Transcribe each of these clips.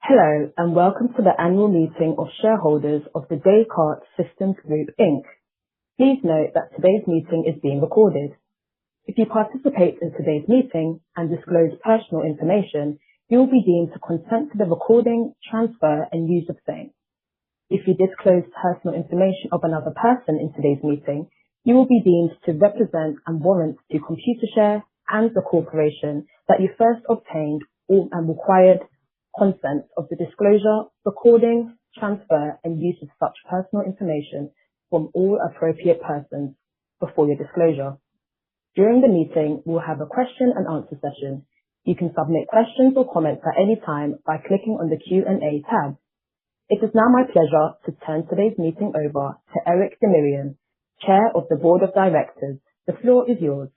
Hello, and welcome to the Annual Meeting of Shareholders of the Descartes Systems Group, Inc. Please note that today's meeting is being recorded. If you participate in today's meeting and disclose personal information, you will be deemed to consent to the recording, transfer, and use of same. If you disclose personal information of another person in today's meeting, you will be deemed to represent and warrant to Computershare and the corporation that you first obtained all and required consent of the disclosure, recording, transfer, and use of such personal information from all appropriate persons before your disclosure. During the meeting, we'll have a question and answer session. You can submit questions or comments at any time by clicking on the Q&A tab. It is now my pleasure to turn today's meeting over to Eric Demirian, Chair of the Board of Directors. The floor is yours.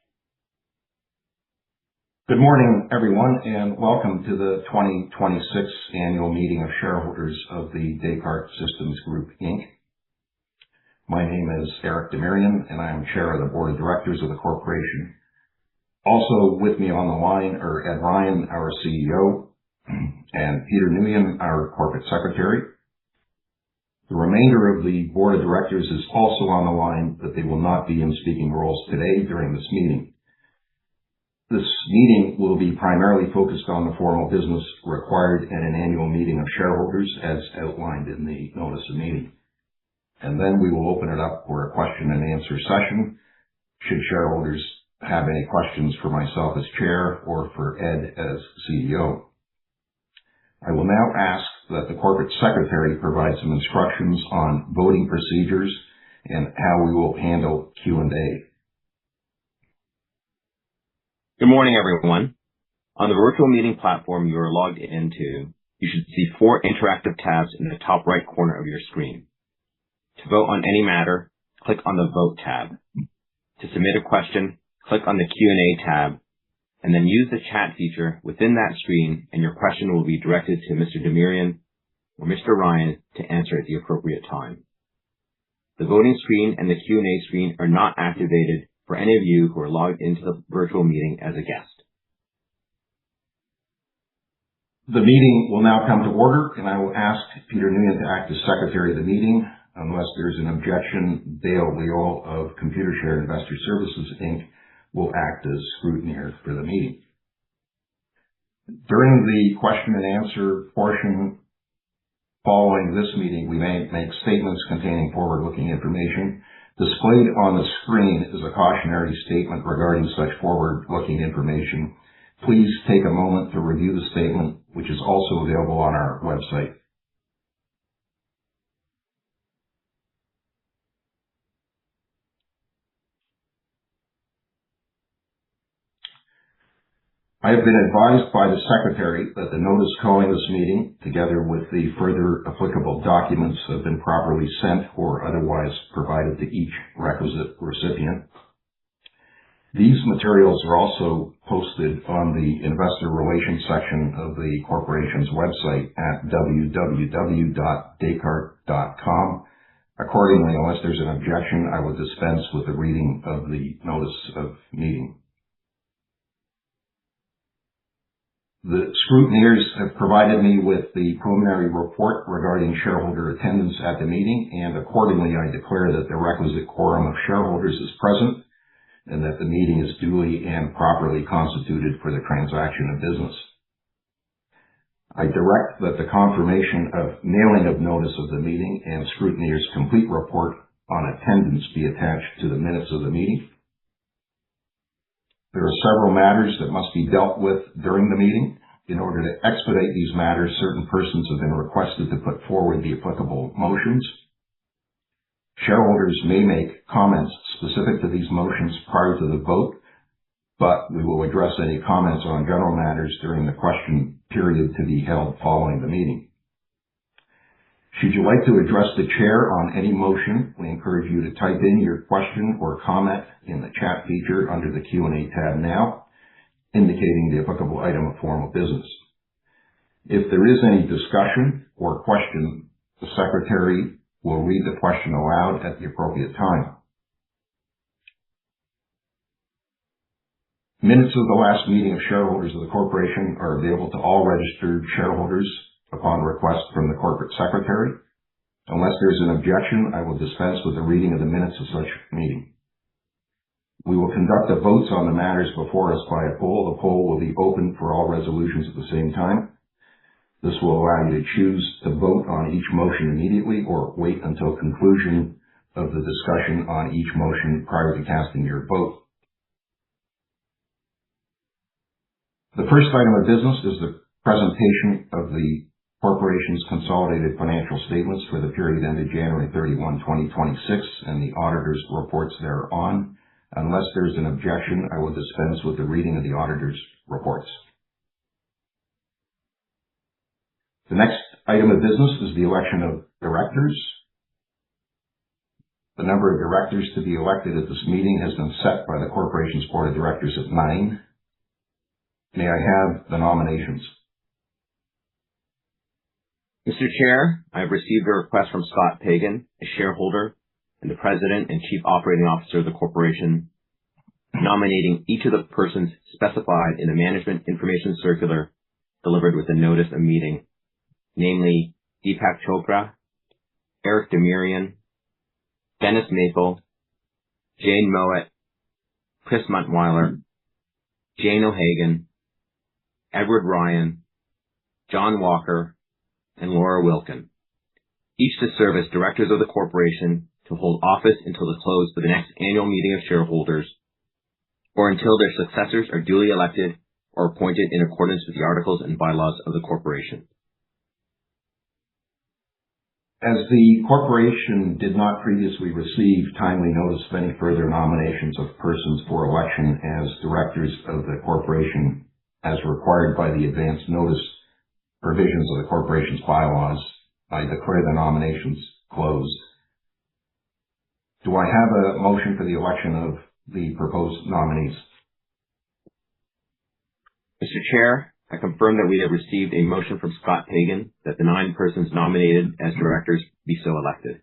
Good morning, everyone, and welcome to the 2026 Annual Meeting of Shareholders of the Descartes Systems Group, Inc. My name is Eric Demirian, and I am Chair of the Board of Directors of the corporation. Also with me on the line are Ed Ryan, our CEO, and Peter Nguyen, our Corporate Secretary. The remainder of the Board of Directors is also on the line, but they will not be in speaking roles today during this meeting. This meeting will be primarily focused on the formal business required in an annual meeting of shareholders as outlined in the notice of meeting. And then we will open it up for a question and answer session should shareholders have any questions for myself as Chair or for Ed as CEO. I will now ask that the Corporate Secretary provide some instructions on voting procedures and how we will handle Q&A. Good morning, everyone. On the virtual meeting platform you are logged into, you should see 4 interactive tabs in the top right corner of your screen. To vote on any matter, click on the Vote tab. To submit a question, click on the Q&A tab, and then use the chat feature within that screen, and your question will be directed to Mr. Demirian or Mr. Ryan to answer at the appropriate time. The voting screen and the Q&A screen are not activated for any of you who are logged into the virtual meeting as a guest. The meeting will now come to order, and I will ask Peter Nguyen to act as Secretary of the meeting. Unless there's an objection, Dale Leol of Computershare Investor Services, Inc. will act as scrutineer for the meeting. During the question and answer portion following this meeting, we may make statements containing forward-looking information. Displayed on the screen is a cautionary statement regarding such forward-looking information. Please take a moment to review the statement, which is also available on our website. I have been advised by the Secretary that the notice calling this meeting, together with the further applicable documents, have been properly sent or otherwise provided to each requisite recipient. These materials are also posted on the Investor Relations section of the corporation's website at www.descartes.com. Accordingly, unless there's an objection, I will dispense with the reading of the notice of meeting. The scrutineers have provided me with the preliminary report regarding shareholder attendance at the meeting, and accordingly I declare that the requisite quorum of shareholders is present and that the meeting is duly and properly constituted for the transaction of business. I direct that the confirmation of mailing of notice of the meeting and scrutineers' complete report on attendance be attached to the minutes of the meeting. There are several matters that must be dealt with during the meeting. In order to expedite these matters, certain persons have been requested to put forward the applicable motions. Shareholders may make comments specific to these motions prior to the vote, but we will address any comments on general matters during the question period to be held following the meeting. Should you like to address the Chair on any motion, we encourage you to type in your question or comment in the chat feature under the Q&A tab now, indicating the applicable item of formal business. If there is any discussion or question, the Secretary will read the question aloud at the appropriate time. Minutes of the last meeting of shareholders of the corporation are available to all registered shareholders upon request from the corporate secretary. Unless there's an objection, I will dispense with the reading of the minutes of such meeting. We will conduct the votes on the matters before us by a poll. The poll will be open for all resolutions at the same time. This will allow you to choose to vote on each motion immediately or wait until conclusion of the discussion on each motion prior to casting your vote. The first item of business is the presentation of the corporation's consolidated financial statements for the period ended January 31, 2026, and the auditor's reports thereon. Unless there's an objection, I will dispense with the reading of the auditor's reports. The next item of business is the election of directors. The number of directors to be elected at this meeting has been set by the corporation's board of directors at 9. May I have the nominations? Mr. Chair, I have received a request from Scott Pagan, a shareholder and the President and Chief Operating Officer of the corporation, nominating each of the persons specified in the Management Information Circular delivered with the notice of meeting, namely Deepak Chopra, Eric Demirian, Dennis Maple, Jane Mowat, Chris Muntweiler, Jane O'Hagan, Edward Ryan, John Walker, and Laura Wilkin, each to serve as directors of the corporation to hold office until the close of the next annual meeting of shareholders or until their successors are duly elected or appointed in accordance with the articles and bylaws of the corporation. As the corporation did not previously receive timely notice of any further nominations of persons for election as directors of the corporation as required by the advance notice provisions of the corporation's bylaws, I declare the nominations closed. Do I have a motion for the election of the proposed nominees? Mr. Chair, I confirm that we have received a motion from Scott Pagan that the 9 persons nominated as directors be so elected.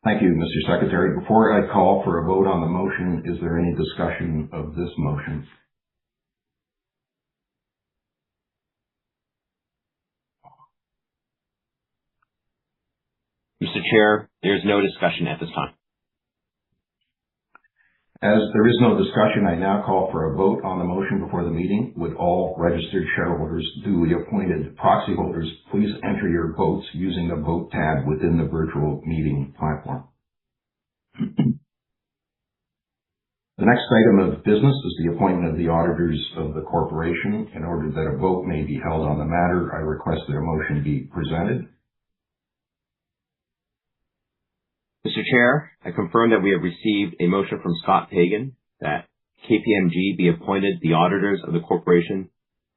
Thank you, Mr. Secretary. Before I call for a vote on the motion, is there any discussion of this motion? Mr. Chair, there is no discussion at this time. As there is no discussion, I now call for a vote on the motion before the meeting. Would all registered shareholders, duly appointed proxy holders, please enter your votes using the vote tab within the virtual meeting platform. The next item of business is the appointment of the auditors of the corporation. In order that a vote may be held on the matter, I request that a motion be presented. Mr. Chair, I confirm that we have received a motion from Scott Pagan that KPMG be appointed the auditors of the corporation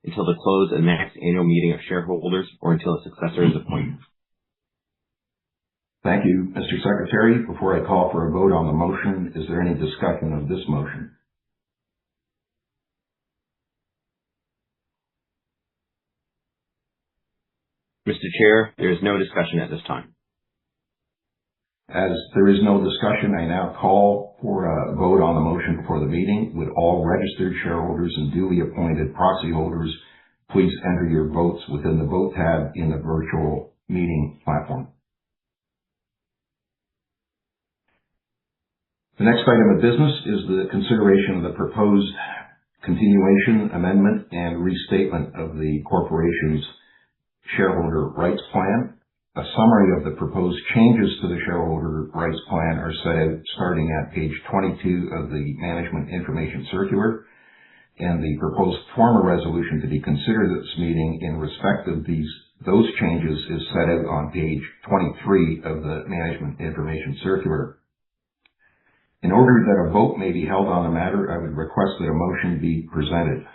until the close of the next annual meeting of shareholders or until a successor is appointed. Thank you, Mr. Secretary. Before I call for a vote on the motion, is there any discussion of this motion? Mr. Chair, there is no discussion at this time. As there is no discussion, I now call for a vote on the motion before the meeting. Would all registered shareholders and duly appointed proxy holders please enter your votes within the vote tab in the virtual meeting platform. The next item of business is the consideration of the proposed continuation, amendment, and restatement of the corporation's shareholder rights plan. A summary of the proposed changes to the shareholder rights plan are set out starting at page 22 of the Management Information Circular, and the proposed form of resolution to be considered at this meeting in respect of those changes is set out on page 23 of the Management Information Circular. In order that a vote may be held on the matter, I would request that a motion be presented.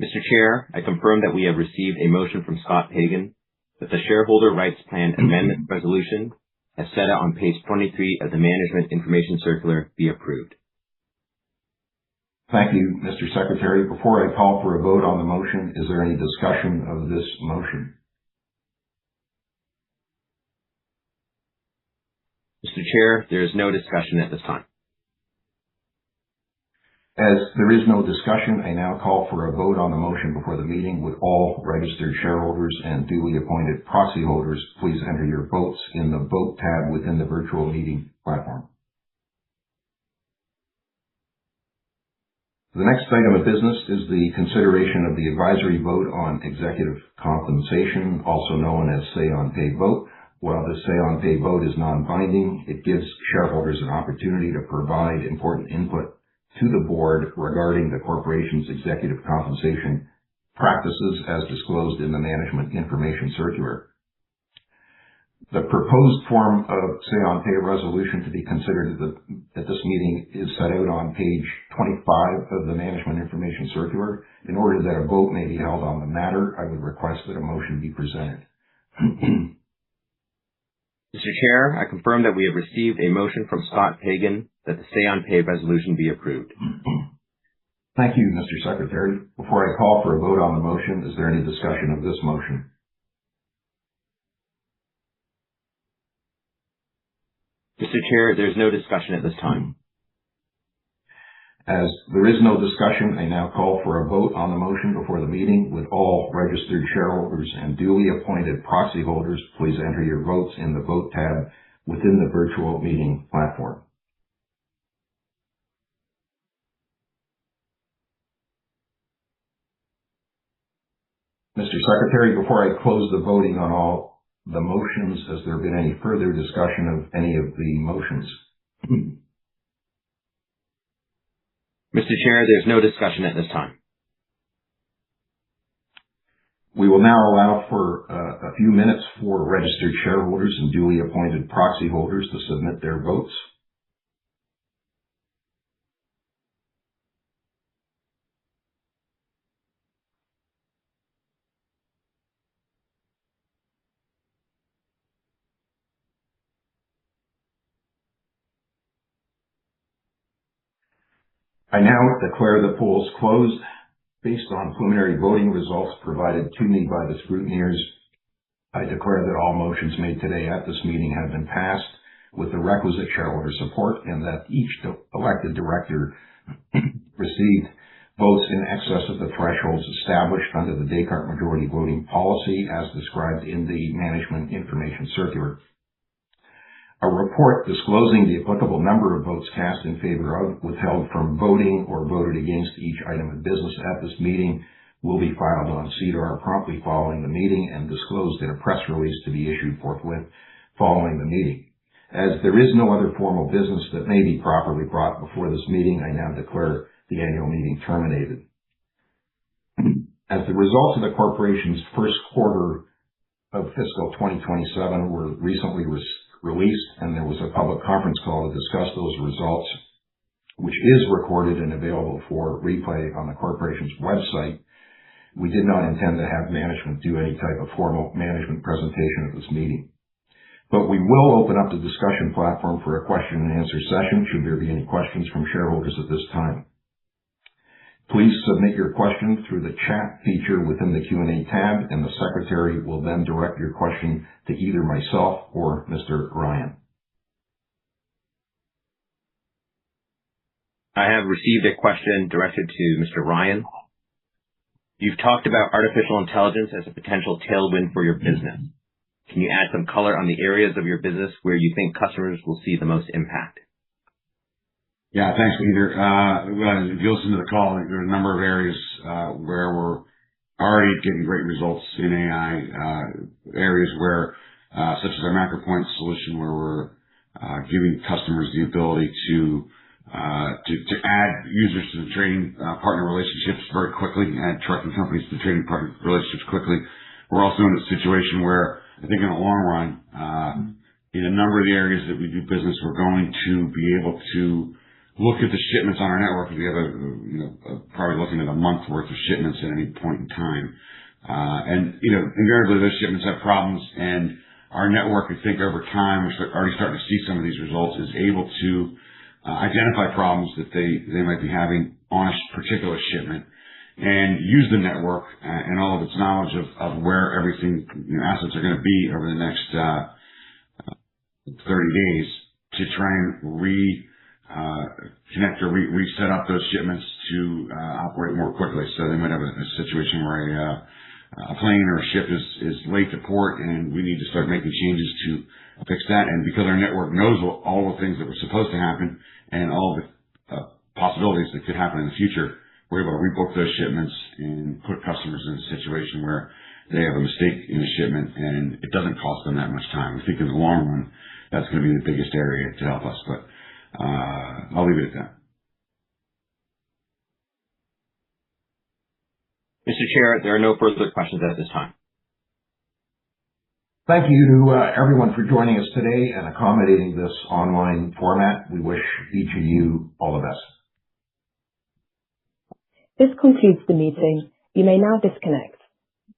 Mr. Chair, I confirm that we have received a motion from Scott Pagan that the Shareholder Rights Plan Amendment Resolution, as set out on page 23 of the Management Information Circular, be approved. Thank you, Mr. Secretary. Before I call for a vote on the motion, is there any discussion of this motion? Mr. Mr. Chair, there is no discussion at this time. As there is no discussion, I now call for a vote on the motion before the meeting. Would all registered shareholders and duly appointed proxy holders please enter your votes in the Vote tab within the virtual meeting platform. The next item of business is the consideration of the advisory vote on executive compensation, also known as say-on-pay vote. While the say-on-pay vote is non-binding, it gives shareholders an opportunity to provide important input to the board regarding the corporation's executive compensation practices as disclosed in the Management Information Circular. The proposed form of say-on-pay resolution to be considered at this meeting is set out on page 25 of the Management Information Circular. In order that a vote may be held on the matter, I would request that a motion be presented. Mr. Chair, I confirm that we have received a motion from Scott Pagan that the say-on-pay resolution be approved. Thank you, Mr. Secretary. Before I call for a vote on the motion, is there any discussion of this motion? Mr. Chair, there is no discussion at this time. As there is no discussion, I now call for a vote on the motion before the meeting. Would all registered shareholders and duly appointed proxy holders please enter your votes in the Vote tab within the virtual meeting platform. Mr. Secretary, before I close the voting on all the motions, has there been any further discussion of any of the motions? Mr. Chair, there's no discussion at this time. We will now allow for a few minutes for registered shareholders and duly appointed proxy holders to submit their votes. I now declare the polls closed. Based on preliminary voting results provided to me by the scrutineers, I declare that all motions made today at this meeting have been passed with the requisite shareholder support, and that each elected director received votes in excess of the thresholds established under the Descartes majority voting policy as described in the Management Information Circular. A report disclosing the applicable number of votes cast in favor of, withheld from voting, or voted against each item of business at this meeting will be filed on SEDAR promptly following the meeting and disclosed in a press release to be issued forthwith following the meeting. As there is no other formal business that may be properly brought before this meeting, I now declare the annual meeting terminated. As the results of the corporation's first quarter of fiscal 2027 were recently released, and there was a public conference call to discuss those results, which is recorded and available for replay on the corporation's website. We did not intend to have management do any type of formal management presentation at this meeting. But we will open up the discussion platform for a question and answer session should there be any questions from shareholders at this time. Please submit your question through the chat feature within the Q&A tab, and the secretary will then direct your question to either myself or Mr. Ryan. I have received a question directed to Mr. Ryan. You've talked about artificial intelligence as a potential tailwind for your business. Can you add some color on the areas of your business where you think customers will see the most impact? Yeah, thanks, Peter. If you listen to the call, there are a number of areas where we're already getting great results in AI, areas where, such as our MacroPoint solution, where we're giving customers the ability to add users to the trading partner relationships very quickly, add trucking companies to the trading partner relationships quickly. We're also in a situation where I think in the long run, in a number of the areas that we do business, we're going to be able to look at the shipments on our network. We have probably looking at a month's worth of shipments at any point in time. Invariably those shipments have problems, and our network, I think over time, we're already starting to see some of these results, is able to identify problems that they might be having on a particular shipment and use the network and all of its knowledge of where everything, assets are going to be over the next 30 days to try and connect or reset up those shipments to operate more quickly. So they might have a situation where a plane or a ship is late to port, and we need to start making changes to fix that. And because our network knows all the things that were supposed to happen and all the possibilities that could happen in the future, we're able to rebook those shipments and put customers in a situation where they have a mistake in a shipment and it doesn't cost them that much time. I think in the long run, that's going to be the biggest area to help us, but I'll leave it at that. Mr. Chair, there are no further questions at this time. Thank you to everyone for joining us today and accommodating this online format. We wish each of you all the best. This concludes the meeting. You may now disconnect.